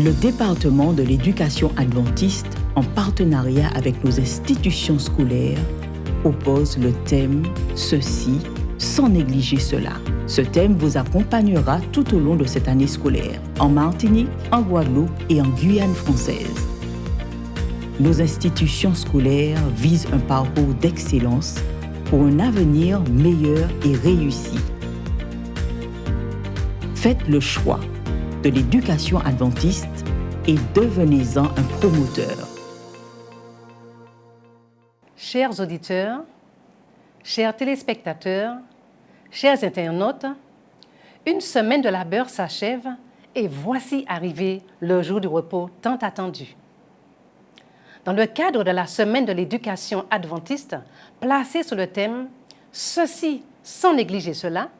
Le département de l'éducation adventiste, en partenariat avec nos institutions scolaires, oppose le thème « Ceci, sans négliger cela ». Ce thème vous accompagnera tout au long de cette année scolaire, en Martinique, en Guadeloupe et en Guyane française. Nos institutions scolaires visent un parcours d'excellence pour un avenir meilleur et réussi. Faites le choix de l'éducation adventiste et devenez-en un promoteur. Chers auditeurs, chers téléspectateurs, chers internautes, une semaine de labeur s'achève et voici arrivé le jour du repos tant attendu. Dans le cadre de la semaine de l'éducation adventiste, placée sous le thème « Ceci sans négliger cela »,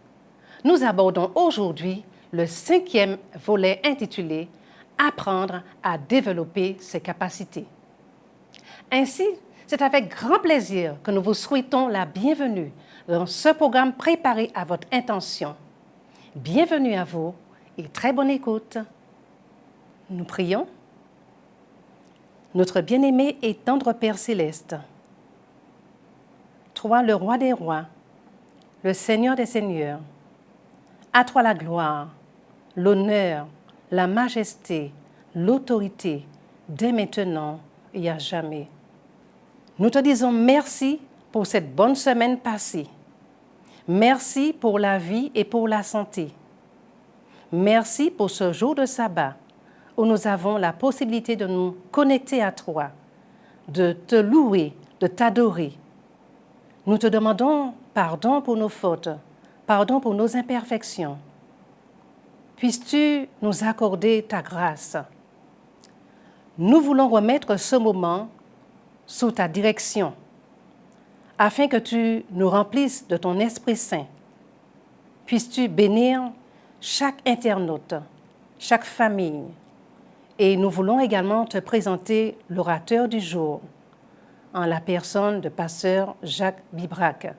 nous abordons aujourd'hui le 5e volet intitulé « Apprendre à développer ses capacités ». Ainsi, c'est avec grand plaisir que nous vous souhaitons la bienvenue dans ce programme préparé à votre intention. Bienvenue à vous et très bonne écoute. Nous prions. Notre bien-aimé et tendre Père céleste, toi le roi des rois, le Seigneur des seigneurs, à toi la gloire, l'honneur, la majesté, l'autorité, dès maintenant et à jamais. Nous te disons merci pour cette bonne semaine passée. Merci pour la vie et pour la santé. Merci pour ce jour de sabbat où nous avons la possibilité de nous connecter à toi, de te louer, de t'adorer. Nous te demandons pardon pour nos fautes, pardon pour nos imperfections. Puisses-tu nous accorder ta grâce? Nous voulons remettre ce moment sous ta direction, afin que tu nous remplisses de ton Esprit Saint. Puisses-tu bénir chaque internaute, chaque famille. Et nous voulons également te présenter l'orateur du jour, en la personne de pasteur Jacques Bibrac.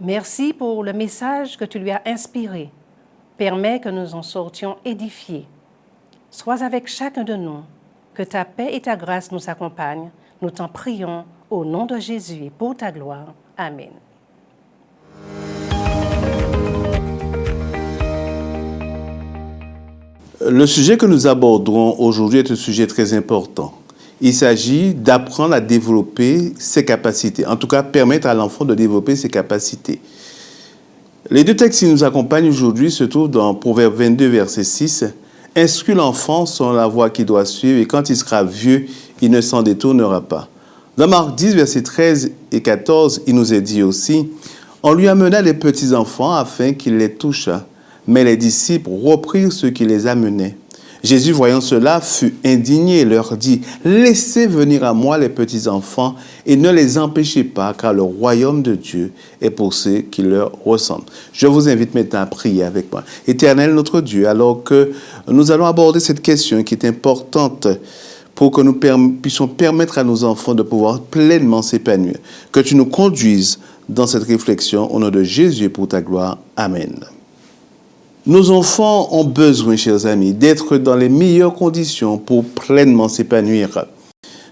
Merci pour le message que tu lui as inspiré. Permets que nous en sortions édifiés. Sois avec chacun de nous, que ta paix et ta grâce nous accompagnent. Nous t'en prions au nom de Jésus et pour ta gloire. Amen. Le sujet que nous aborderons aujourd'hui est un sujet très important. Il s'agit d'apprendre à développer ses capacités, en tout cas permettre à l'enfant de développer ses capacités. Les deux textes qui nous accompagnent aujourd'hui se trouvent dans Proverbe 22, verset 6. « Instruis l'enfant selon la voie qu'il doit suivre, et quand il sera vieux, il ne s'en détournera pas. » Dans Marc 10, versets 13 et 14, il nous est dit aussi « On lui amena les petits-enfants afin qu'il les touchât, mais les disciples reprirent ceux qui les amenaient. Jésus, voyant cela, fut indigné et leur dit « Laissez venir à moi les petits-enfants et ne les empêchez pas, car le royaume de Dieu est pour ceux qui leur ressemblent. » Je vous invite maintenant à prier avec moi. Éternel notre Dieu, alors que nous allons aborder cette question qui est importante pour que nous puissions permettre à nos enfants de pouvoir pleinement s'épanouir, que tu nous conduises dans cette réflexion au nom de Jésus et pour ta gloire. Amen. Nos enfants ont besoin, chers amis, d'être dans les meilleures conditions pour pleinement s'épanouir.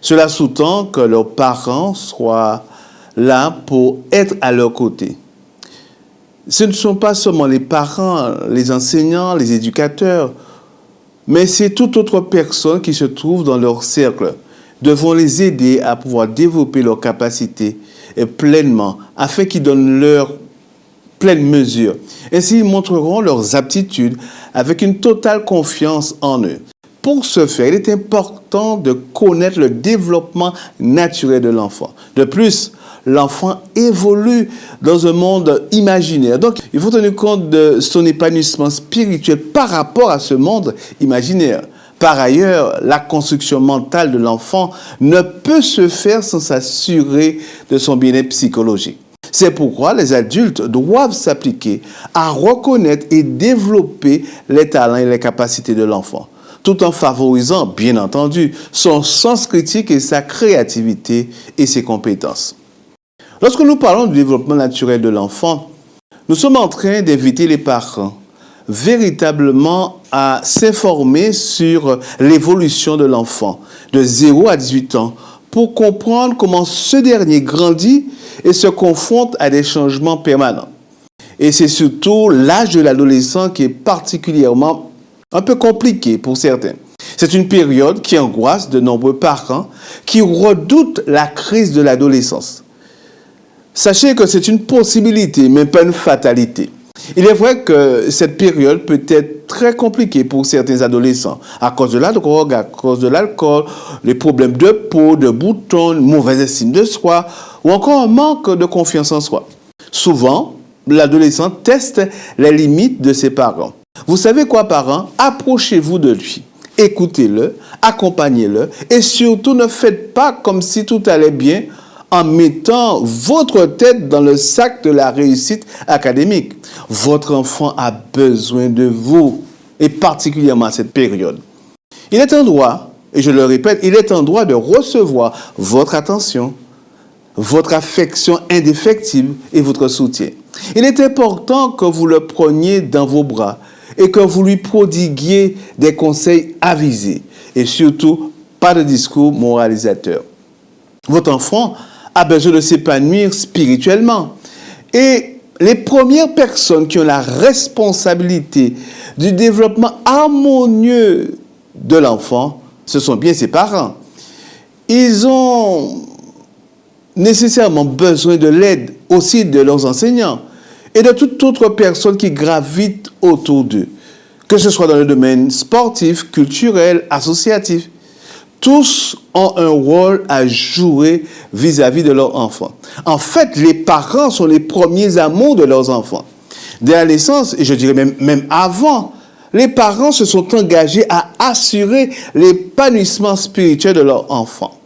Cela sous-tend que leurs parents soient là pour être à leur côté. Ce ne sont pas seulement les parents, les enseignants, les éducateurs, mais c'est toute autre personne qui se trouve dans leur cercle, devront les aider à pouvoir développer leurs capacités pleinement, afin qu'ils donnent leur pleine mesure. Ainsi, ils montreront leurs aptitudes avec une totale confiance en eux. Pour ce faire, il est important de connaître le développement naturel de l'enfant. De plus, l'enfant évolue dans un monde imaginaire. Donc, il faut tenir compte de son épanouissement spirituel par rapport à ce monde imaginaire. Par ailleurs, la construction mentale de l'enfant ne peut se faire sans s'assurer de son bien-être psychologique. C'est pourquoi les adultes doivent s'appliquer à reconnaître et développer les talents et les capacités de l'enfant, tout en favorisant, bien entendu, son sens critique et sa créativité et ses compétences. Lorsque nous parlons du développement naturel de l'enfant, nous sommes en train d'inviter les parents véritablement à s'informer sur l'évolution de l'enfant de 0 à 18 ans pour comprendre comment ce dernier grandit et se confronte à des changements permanents. Et c'est surtout l'âge de l'adolescent qui est particulièrement un peu compliqué pour certains. C'est une période qui angoisse de nombreux parents qui redoutent la crise de l'adolescence. Sachez que c'est une possibilité, mais pas une fatalité. Il est vrai que cette période peut être très compliquée pour certains adolescents à cause de la drogue, à cause de l'alcool, les problèmes de peau, de boutons, une mauvaise estime de soi ou encore un manque de confiance en soi. Souvent, l'adolescent teste les limites de ses parents. Vous savez quoi, parents? Approchez-vous de lui. Écoutez-le, accompagnez-le et surtout ne faites pas comme si tout allait bien en mettant votre tête dans le sac de la réussite académique. Votre enfant a besoin de vous et particulièrement à cette période. Il est en droit, et je le répète, il est en droit de recevoir votre attention, votre affection indéfectible et votre soutien. Il est important que vous le preniez dans vos bras et que vous lui prodiguiez des conseils avisés et surtout pas de discours moralisateur. Votre enfant a besoin de s'épanouir spirituellement et les premières personnes qui ont la responsabilité du développement harmonieux de l'enfant, ce sont bien ses parents. Ils ont nécessairement besoin de l'aide aussi de leurs enseignants et de toute autre personne qui gravite autour d'eux, que ce soit dans le domaine sportif, culturel, associatif. Tous ont un rôle à jouer vis-à-vis de leurs enfants. En fait, les parents sont les premiers amours de leurs enfants. Dès la naissance, et je dirais même avant, les parents se sont engagés à assurer l'épanouissement spirituel de leur enfant.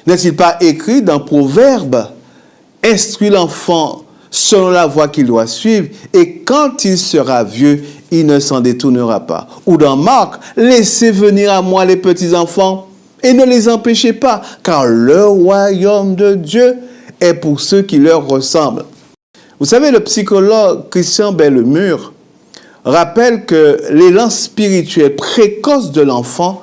N'est-il pas écrit dans Proverbe, « Instruis l'enfant selon la voie qu'il doit suivre, et quand il sera vieux, il ne s'en détournera pas. » Ou dans Marc, « Laissez venir à moi les petits-enfants, et ne les empêchez pas, car le royaume de Dieu est pour ceux qui leur ressemblent. » Vous savez, le psychologue Christian Bellemur rappelle que l'élan spirituel précoce de l'enfant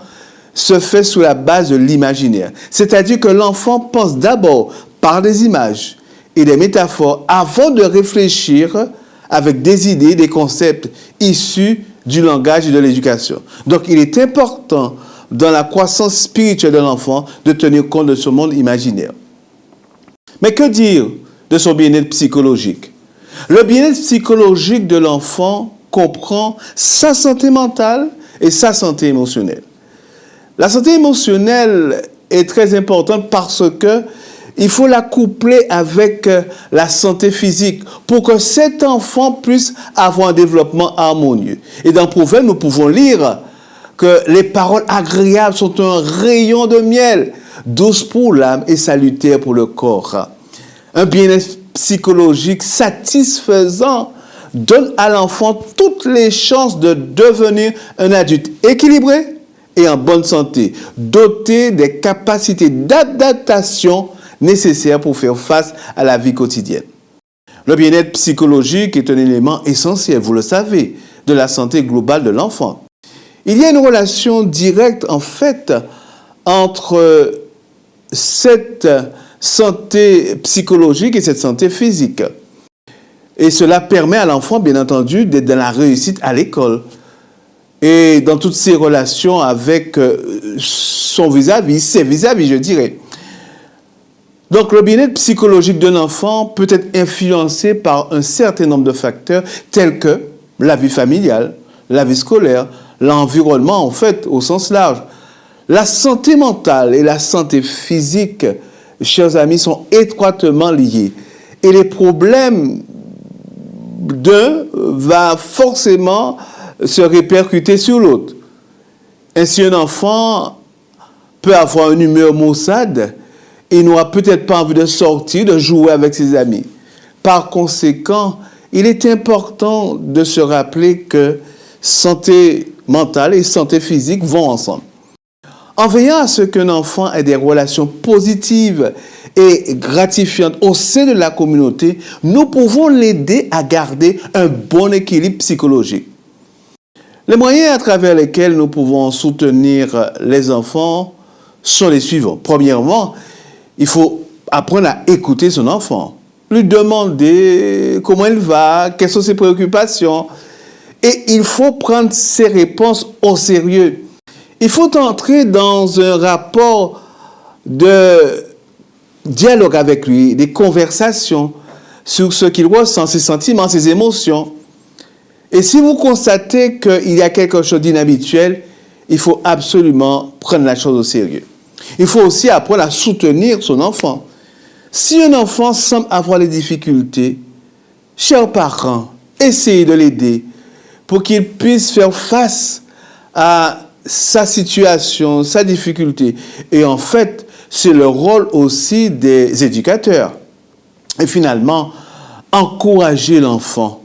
se fait sous la base de l'imaginaire. C'est-à-dire que l'enfant pense d'abord par des images et des métaphores avant de réfléchir avec des idées, des concepts issus du langage et de l'éducation. Donc, il est important dans la croissance spirituelle de l'enfant de tenir compte de ce monde imaginaire. Mais que dire de son bien-être psychologique? Le bien-être psychologique de l'enfant comprend sa santé mentale et sa santé émotionnelle. La santé émotionnelle est très importante parce que il faut la coupler avec la santé physique pour que cet enfant puisse avoir un développement harmonieux. Et dans Proverbe, nous pouvons lire que les paroles agréables sont un rayon de miel, douce pour l'âme et salutaire pour le corps. Un bien-être psychologique satisfaisant donne à l'enfant toutes les chances de devenir un adulte équilibré et en bonne santé, doté des capacités d'adaptation nécessaires pour faire face à la vie quotidienne. Le bien-être psychologique est un élément essentiel, vous le savez, de la santé globale de l'enfant. Il y a une relation directe, en fait, entre cette santé psychologique et cette santé physique. Et cela permet à l'enfant, bien entendu, d'être dans la réussite à l'école et dans toutes ses relations avec son vis-à-vis, ses vis-à-vis, je dirais. Donc, le bien-être psychologique d'un enfant peut être influencé par un certain nombre de facteurs tels que la vie familiale, la vie scolaire, l'environnement, en fait, au sens large. La santé mentale et la santé physique, chers amis, sont étroitement liés. Et les problèmes d'un va forcément se répercuter sur l'autre. Ainsi, un enfant peut avoir une humeur maussade et n'aura peut-être pas envie de sortir, de jouer avec ses amis. Par conséquent, il est important de se rappeler que santé mentale et santé physique vont ensemble. En veillant à ce qu'un enfant ait des relations positives et gratifiantes au sein de la communauté, nous pouvons l'aider à garder un bon équilibre psychologique. Les moyens à travers lesquels nous pouvons soutenir les enfants sont les suivants. Premièrement, il faut apprendre à écouter son enfant, lui demander comment il va, quelles sont ses préoccupations. Et il faut prendre ses réponses au sérieux. Il faut entrer dans un rapport de dialogue avec lui, des conversations sur ce qu'il ressent, ses sentiments, ses émotions. Et si vous constatez qu'il y a quelque chose d'inhabituel, il faut absolument prendre la chose au sérieux. Il faut aussi apprendre à soutenir son enfant. Si un enfant semble avoir des difficultés, chers parents, essayez de l'aider pour qu'il puisse faire face à sa situation, sa difficulté. Et en fait, c'est le rôle aussi des éducateurs. Et finalement, encourager l'enfant.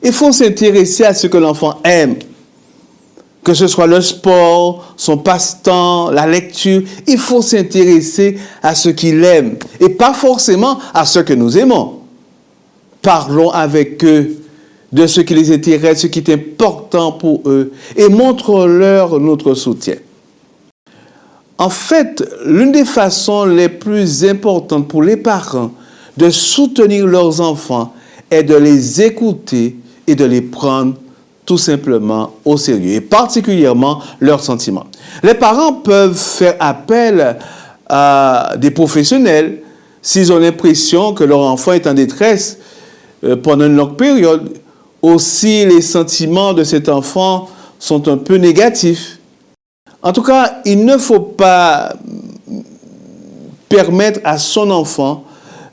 Il faut s'intéresser à ce que l'enfant aime. Que ce soit le sport, son passe-temps, la lecture, il faut s'intéresser à ce qu'il aime et pas forcément à ce que nous aimons. Parlons avec eux de ce qui les intéresse, ce qui est important pour eux et montre-leur notre soutien. En fait, l'une des façons les plus importantes pour les parents de soutenir leurs enfants est de les écouter et de les prendre tout simplement au sérieux, et particulièrement leurs sentiments. Les parents peuvent faire appel à des professionnels s'ils ont l'impression que leur enfant est en détresse pendant une longue période, ou si les sentiments de cet enfant sont un peu négatifs. En tout cas, il ne faut pas permettre à son enfant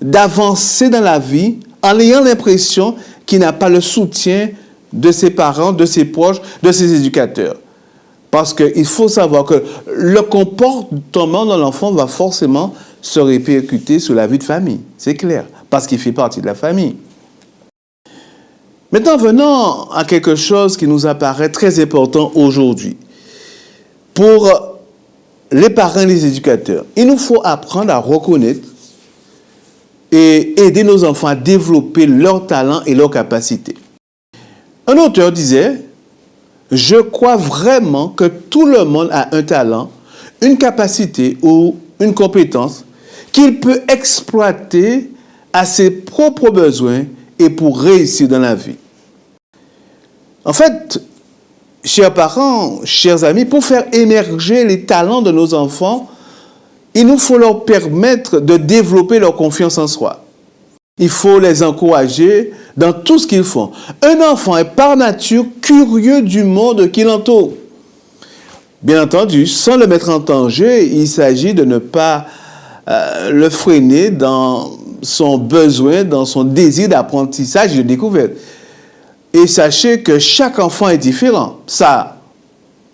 d'avancer dans la vie en ayant l'impression qu'il n'a pas le soutien de ses parents, de ses proches, de ses éducateurs. Parce qu'il faut savoir que le comportement de l'enfant va forcément se répercuter sur la vie de famille. C'est clair, parce qu'il fait partie de la famille. Maintenant, venons à quelque chose qui nous apparaît très important aujourd'hui. Pour les parents et les éducateurs, il nous faut apprendre à reconnaître et aider nos enfants à développer leurs talents et leurs capacités. Un auteur disait « Je crois vraiment que tout le monde a un talent, une capacité ou une compétence qu'il peut exploiter à ses propres besoins et pour réussir dans la vie. » En fait, chers parents, chers amis, pour faire émerger les talents de nos enfants, il nous faut leur permettre de développer leur confiance en soi. Il faut les encourager dans tout ce qu'ils font. Un enfant est par nature curieux du monde qui l'entoure. Bien entendu, sans le mettre en danger, il s'agit de ne pas le freiner dans son besoin, dans son désir d'apprentissage et de découverte. Et sachez que chaque enfant est différent. Ça,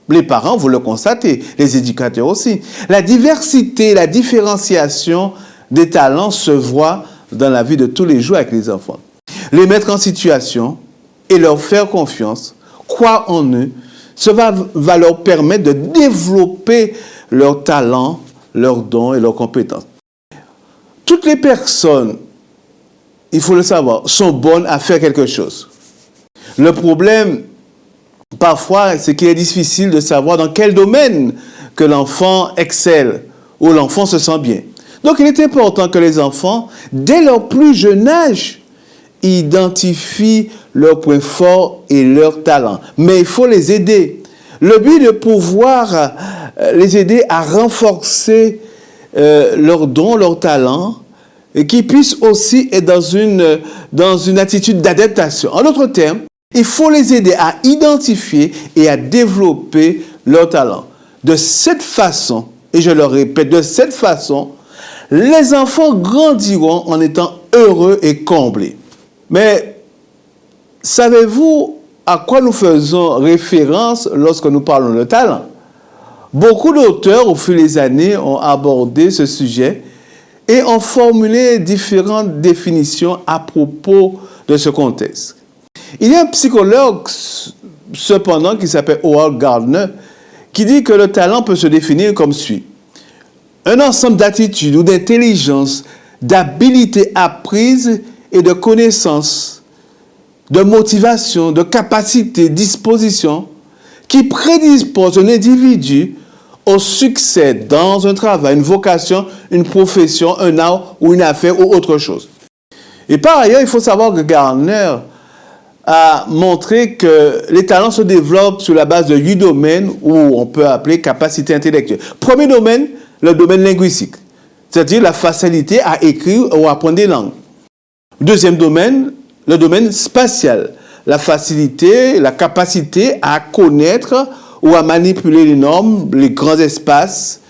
les parents, vous le constatez, les éducateurs aussi. La diversité, la différenciation des talents se voit dans la vie de tous les jours avec les enfants. Les mettre en situation et leur faire confiance, croire en eux, cela va leur permettre de développer leurs talents, leurs dons et leurs compétences. Toutes les personnes, il faut le savoir, sont bonnes à faire quelque chose. Le problème, parfois, c'est qu'il est difficile de savoir dans quel domaine que l'enfant excelle ou l'enfant se sent bien. Donc, il est important que les enfants, dès leur plus jeune âge, identifient leurs points forts et leurs talents. Mais il faut les aider. Le but de pouvoir les aider à renforcer leurs dons, leurs talents, et qu'ils puissent aussi être dans une attitude d'adaptation. En d'autres termes, il faut les aider à identifier et à développer leurs talents. De cette façon, et je le répète, de cette façon, les enfants grandiront en étant heureux et comblés. Mais savez-vous à quoi nous faisons référence lorsque nous parlons de talent? Beaucoup d'auteurs, au fil des années, ont abordé ce sujet et ont formulé différentes définitions à propos de ce contexte. Il y a un psychologue, cependant, qui s'appelle Howard Gardner, qui dit que le talent peut se définir comme suit. Un ensemble d'attitudes ou d'intelligence, d'habilités apprises et de connaissances, de motivation, de capacité, disposition, qui prédispose un individu au succès dans un travail, une vocation, une profession, un art ou une affaire ou autre chose. Et par ailleurs, il faut savoir que Gardner a montré que les talents se développent sur la base de 8 domaines où on peut appeler capacité intellectuelle. Premier domaine, le domaine linguistique, c'est-à-dire la facilité à écrire ou à apprendre des langues. Deuxième domaine, le domaine spatial, la facilité, la capacité à connaître ou à manipuler les normes, les grands espaces.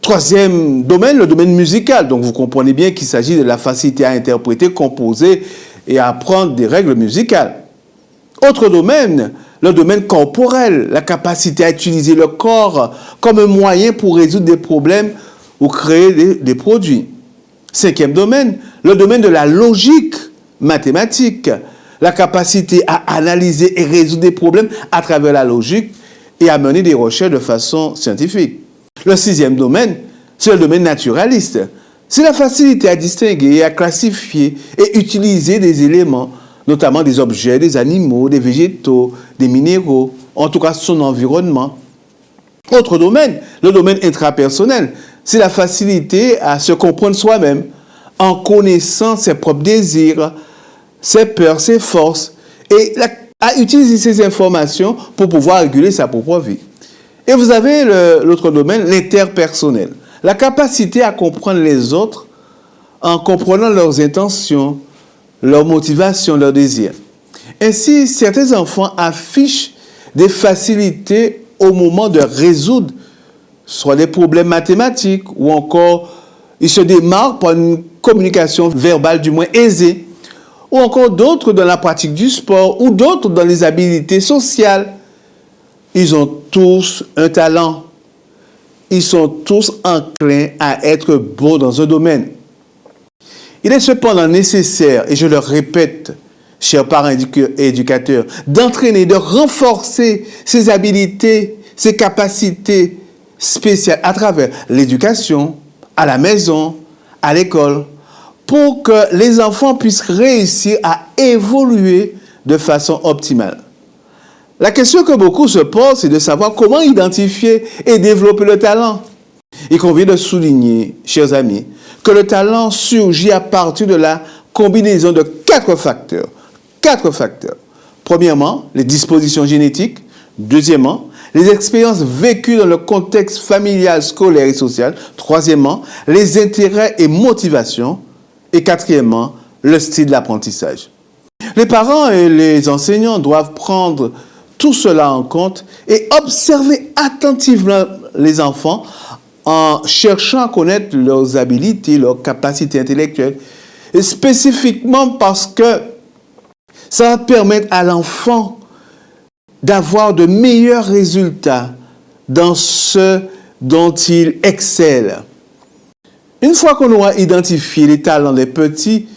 Troisième domaine, le domaine musical. Donc vous comprenez bien qu'il s'agit de la facilité à interpréter, composer et à apprendre des règles musicales. Autre domaine, le domaine corporel, la capacité à utiliser le corps comme un moyen pour résoudre des problèmes ou créer des produits. Cinquième domaine, le domaine de la logique mathématique, la capacité à analyser et résoudre des problèmes à travers la logique et à mener des recherches de façon scientifique. Le sixième domaine, c'est le domaine naturaliste. C'est la facilité à distinguer et à classifier et utiliser des éléments, notamment des objets, des animaux, des végétaux, des minéraux, en tout cas son environnement. Autre domaine, le domaine intrapersonnel, c'est la facilité à se comprendre soi-même en connaissant ses propres désirs, ses peurs, ses forces, et à utiliser ces informations pour pouvoir réguler sa propre vie. Et vous avez l'autre domaine, l'interpersonnel. La capacité à comprendre les autres en comprenant leurs intentions, leurs motivations, leurs désirs. Ainsi, certains enfants affichent des facilités au moment de résoudre soit des problèmes mathématiques ou encore ils se démarquent par une communication verbale du moins aisée, ou encore d'autres dans la pratique du sport ou d'autres dans les habiletés sociales. Ils ont tous un talent. Ils sont tous enclins à être bons dans un domaine. Il est cependant nécessaire, et je le répète, chers parents éducateurs, d'entraîner, de renforcer ces habiletés, ces capacités spéciales à travers l'éducation, à la maison, à l'école, pour que les enfants puissent réussir à évoluer de façon optimale. La question que beaucoup se posent, c'est de savoir comment identifier et développer le talent. Il convient de souligner, chers amis, que le talent surgit à partir de la combinaison de 4 facteurs. 4 facteurs. Premièrement, les dispositions génétiques. Deuxièmement, les expériences vécues dans le contexte familial, scolaire et social. Troisièmement, les intérêts et motivations. Et quatrièmement, le style d'apprentissage. Les parents et les enseignants doivent prendre tout cela en compte et observer attentivement les enfants en cherchant à connaître leurs habilités, leurs capacités intellectuelles, et spécifiquement parce que ça va permettre à l'enfant d'avoir de meilleurs résultats dans ce dont il excelle. Une fois qu'on aura identifié les talents des petits,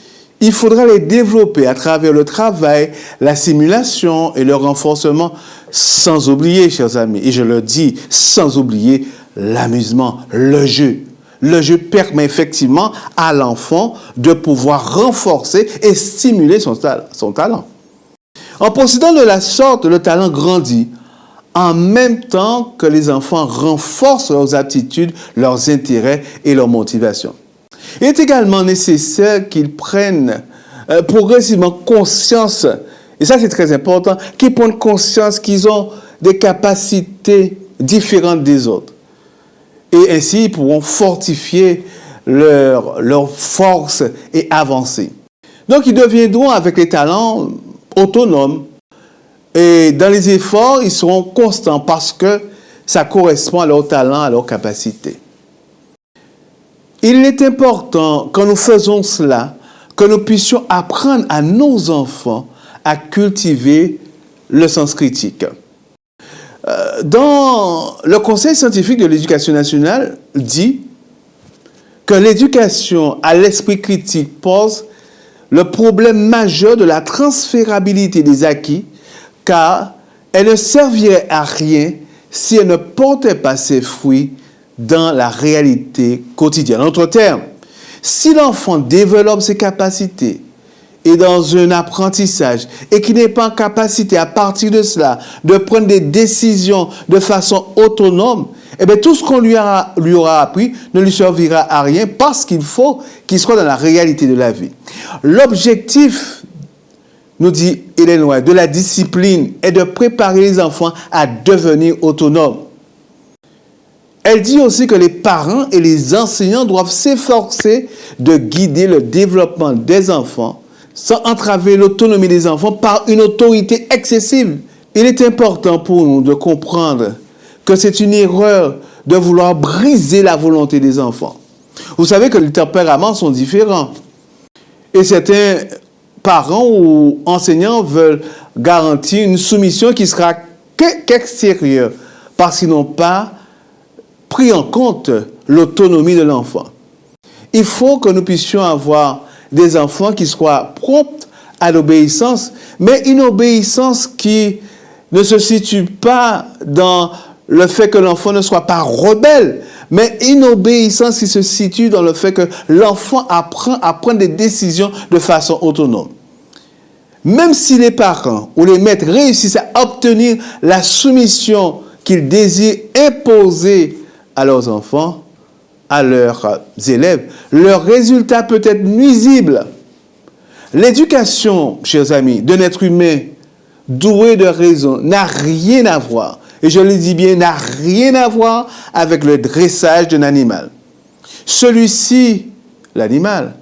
il faudra les développer à travers le travail, la simulation et le renforcement, sans oublier, chers amis, et je le dis, sans oublier l'amusement, le jeu. Le jeu permet effectivement à l'enfant de pouvoir renforcer et stimuler son talent. En procédant de la sorte, le talent grandit en même temps que les enfants renforcent leurs aptitudes, leurs intérêts et leurs motivations. Il est également nécessaire qu'ils prennent progressivement conscience, et ça c'est très important, qu'ils prennent conscience qu'ils ont des capacités différentes des autres. Et ainsi, ils pourront fortifier leur force et avancer. Donc, ils deviendront avec les talents autonomes. Et dans les efforts, ils seront constants parce que ça correspond à leur talent, à leur capacité. Il est important, quand nous faisons cela, que nous puissions apprendre à nos enfants à cultiver le sens critique. Dans le Conseil scientifique de l'éducation nationale dit que l'éducation à l'esprit critique pose le problème majeur de la transférabilité des acquis, car elle ne servirait à rien si elle ne portait pas ses fruits dans la réalité quotidienne. En d'autres termes, si l'enfant développe ses capacités est dans un apprentissage et qui n'est pas en capacité à partir de cela de prendre des décisions de façon autonome, eh bien, tout ce qu'on lui aura appris ne lui servira à rien parce qu'il faut qu'il soit dans la réalité de la vie. L'objectif, nous dit Ellen White, de la discipline est de préparer les enfants à devenir autonomes. Elle dit aussi que les parents et les enseignants doivent s'efforcer de guider le développement des enfants sans entraver l'autonomie des enfants par une autorité excessive. Il est important pour nous de comprendre que c'est une erreur de vouloir briser la volonté des enfants. Vous savez que les tempéraments sont différents. Et certains parents ou enseignants veulent garantir une soumission qui sera qu'extérieure parce qu'ils n'ont pas pris en compte l'autonomie de l'enfant. Il faut que nous puissions avoir des enfants qui soient prompts à l'obéissance, mais une obéissance qui ne se situe pas dans le fait que l'enfant ne soit pas rebelle, mais une obéissance qui se situe dans le fait que l'enfant apprend à prendre des décisions de façon autonome. Même si les parents ou les maîtres réussissent à obtenir la soumission qu'ils désirent imposer à leurs enfants, à leurs élèves, leur résultat peut être nuisible. L'éducation, chers amis, d'un être humain doué de raison n'a rien à voir, et je le dis bien, n'a rien à voir avec le dressage d'un animal. Celui-ci, l'animal,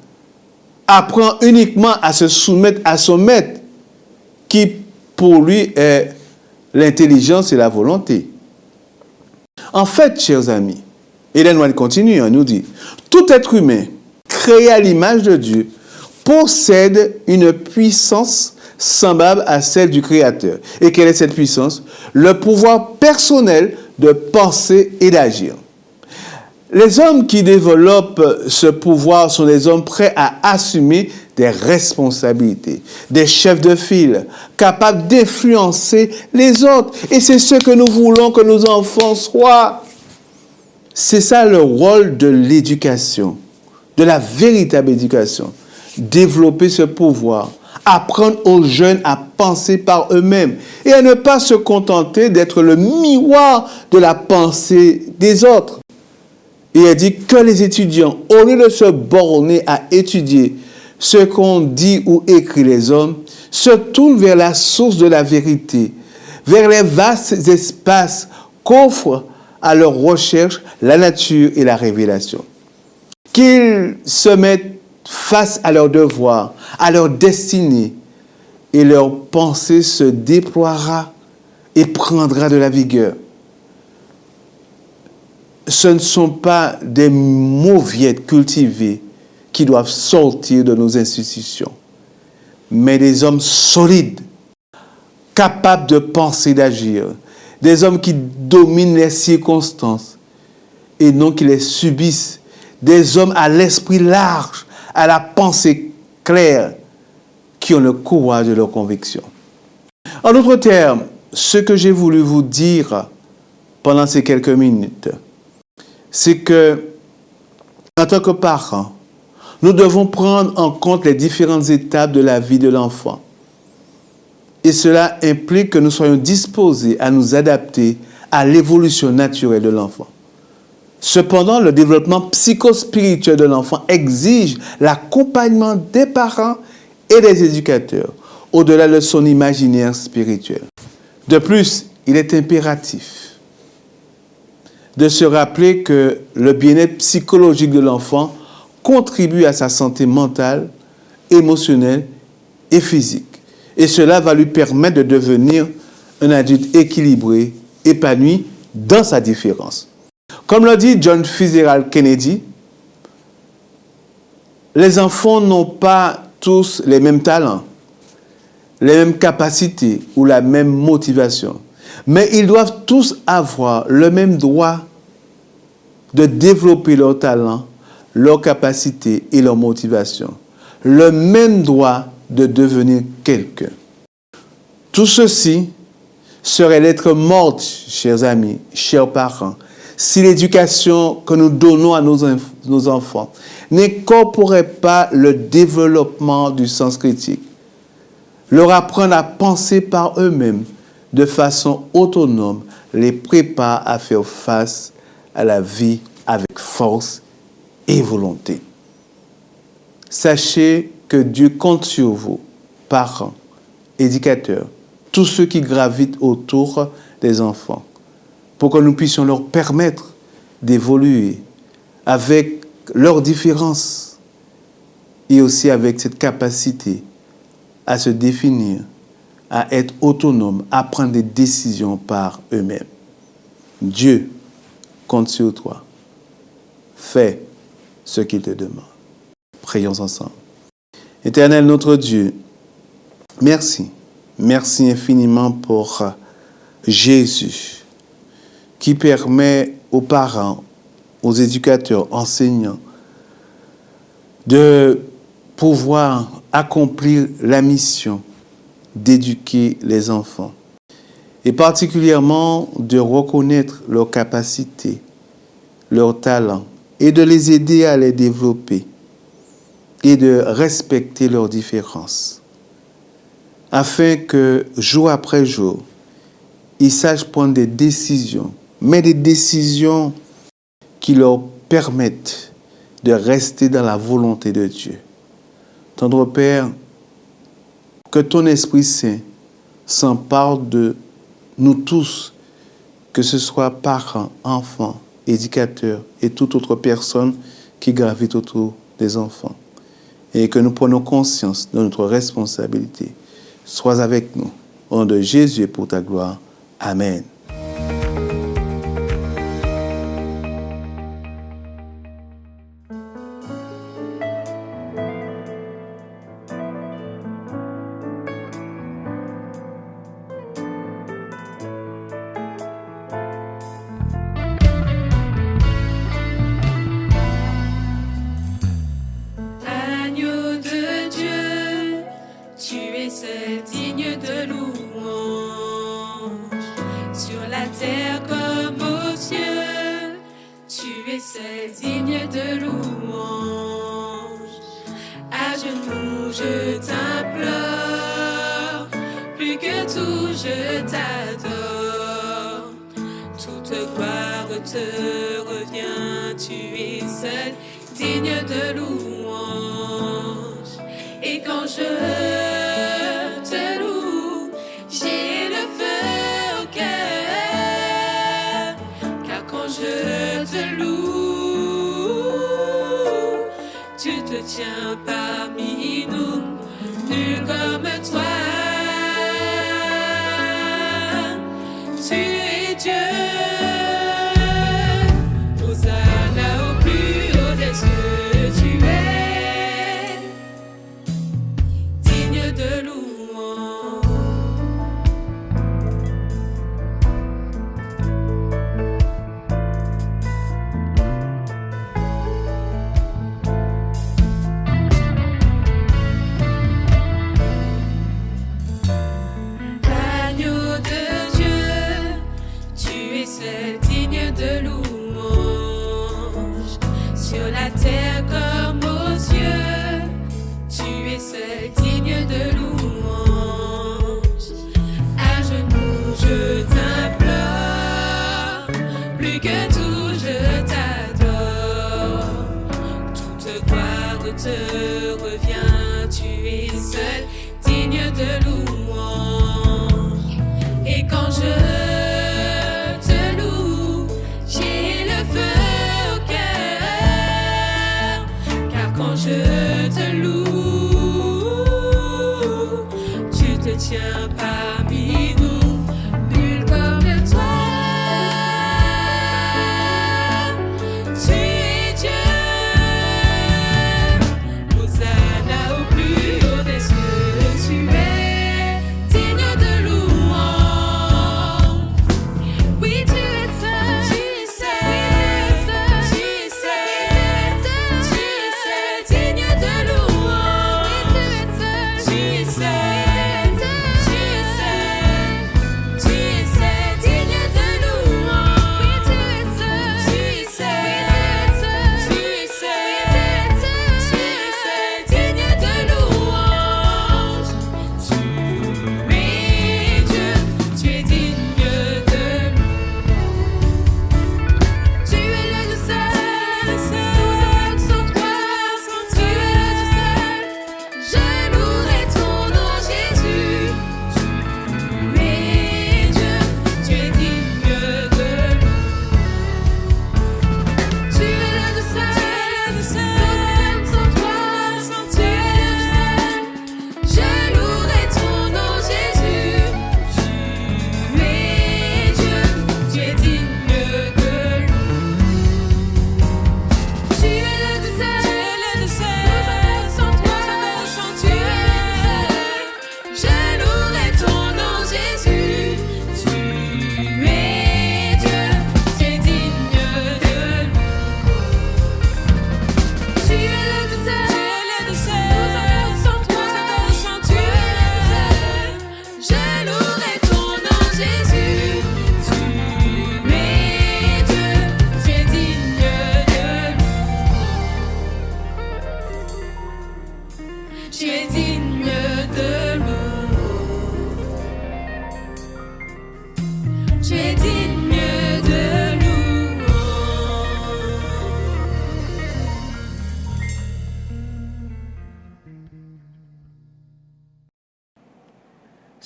apprend uniquement à se soumettre à son maître, qui pour lui est l'intelligence et la volonté. En fait, chers amis, Ellen White continue, nous dit, tout être humain créé à l'image de Dieu possède une puissance semblable à celle du Créateur. Et quelle est cette puissance? Le pouvoir personnel de penser et d'agir. Les hommes qui développent ce pouvoir sont des hommes prêts à assumer des responsabilités, des chefs de file, capables d'influencer les autres. Et c'est ce que nous voulons que nos enfants soient. C'est ça le rôle de l'éducation, de la véritable éducation. Développer ce pouvoir, apprendre aux jeunes à penser par eux-mêmes et à ne pas se contenter d'être le miroir de la pensée des autres. Et elle dit que les étudiants, au lieu de se borner à étudier ce qu'ont dit ou écrit les hommes, se tournent vers la source de la vérité, vers les vastes espaces qu'offrent à leur recherche la nature et la révélation. Qu'ils se mettent face à leurs devoirs, à leur destinée, et leur pensée se déploiera et prendra de la vigueur. Ce ne sont pas des mauviettes cultivées qui doivent sortir de nos institutions, mais des hommes solides, capables de penser, d'agir, des hommes qui dominent les circonstances et non qui les subissent, des hommes à l'esprit large, à la pensée claire, qui ont le courage de leurs convictions. En d'autres termes, ce que j'ai voulu vous dire pendant ces quelques minutes, c'est que, en tant que parents, nous devons prendre en compte les différentes étapes de la vie de l'enfant. Et cela implique que nous soyons disposés à nous adapter à l'évolution naturelle de l'enfant. Cependant, le développement psychospirituel de l'enfant exige l'accompagnement des parents et des éducateurs, au-delà de son imaginaire spirituel. De plus, il est impératif de se rappeler que le bien-être psychologique de l'enfant contribue à sa santé mentale, émotionnelle et physique. Et cela va lui permettre de devenir un adulte équilibré, épanoui dans sa différence. Comme l'a dit John Fitzgerald Kennedy, les enfants n'ont pas tous les mêmes talents, les mêmes capacités ou la même motivation. Mais ils doivent tous avoir le même droit de développer leur talent, leur capacité et leur motivation. Le même droit de devenir quelqu'un. Tout ceci serait lettre morte, chers amis, chers parents, si l'éducation que nous donnons à nos enfants n'incorporaient pas le développement du sens critique. Leur apprendre à penser par eux-mêmes de façon autonome les prépare à faire face à la vie avec force et volonté. Sachez que Dieu compte sur vous, parents, éducateurs, tous ceux qui gravitent autour des enfants, pour que nous puissions leur permettre d'évoluer avec leurs différences et aussi avec cette capacité à se définir, à être autonomes, à prendre des décisions par eux-mêmes. Dieu compte sur toi. Fais ce qu'il te demande. Prions ensemble. Éternel notre Dieu, merci. Merci infiniment pour Jésus qui permet aux parents, aux éducateurs, enseignants de pouvoir accomplir la mission d'éduquer les enfants et particulièrement de reconnaître leurs capacités, leurs talents et de les aider à les développer et de respecter leurs différences afin que jour après jour, ils sachent prendre des décisions, mais des décisions qui leur permettent de rester dans la volonté de Dieu. Tendre Père, que ton Esprit Saint s'empare de nous tous, que ce soit parents, enfants, éducateurs et toute autre personne qui gravite autour des enfants. Et que nous prenons conscience de notre responsabilité. Sois avec nous. Au nom de Jésus et pour ta gloire. Amen. Tu es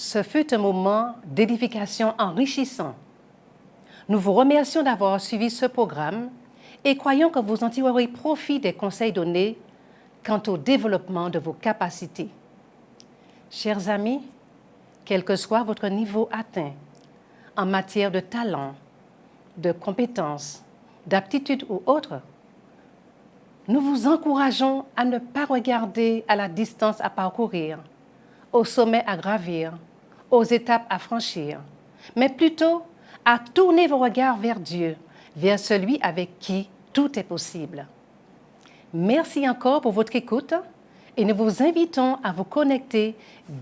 Ce fut un moment d'édification enrichissant. Nous vous remercions d'avoir suivi ce programme et croyons que vous en tirerez profit des conseils donnés quant au développement de vos capacités. Chers amis, quel que soit votre niveau atteint en matière de talent, de compétences, d'aptitudes ou autres, nous vous encourageons à ne pas regarder à la distance à parcourir, au sommet à gravir, aux étapes à franchir, mais plutôt à tourner vos regards vers Dieu, vers celui avec qui tout est possible. Merci encore pour votre écoute et nous vous invitons à vous connecter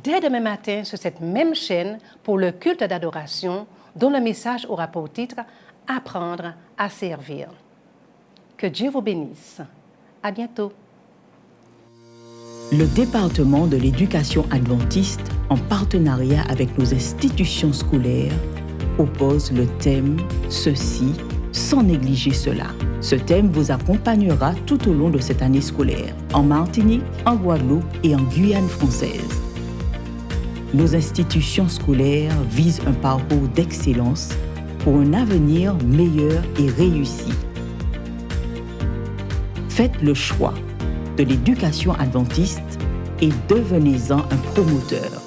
dès demain matin sur cette même chaîne pour le culte d'adoration dont le message aura pour titre « Apprendre à servir ». Que Dieu vous bénisse. À bientôt. Le département de l'éducation adventiste, en partenariat avec nos institutions scolaires, oppose le thème « Ceci, sans négliger cela ». Ce thème vous accompagnera tout au long de cette année scolaire, en Martinique, en Guadeloupe et en Guyane française. Nos institutions scolaires visent un parcours d'excellence pour un avenir meilleur et réussi. Faites le choix de l'éducation adventiste et devenez-en un promoteur.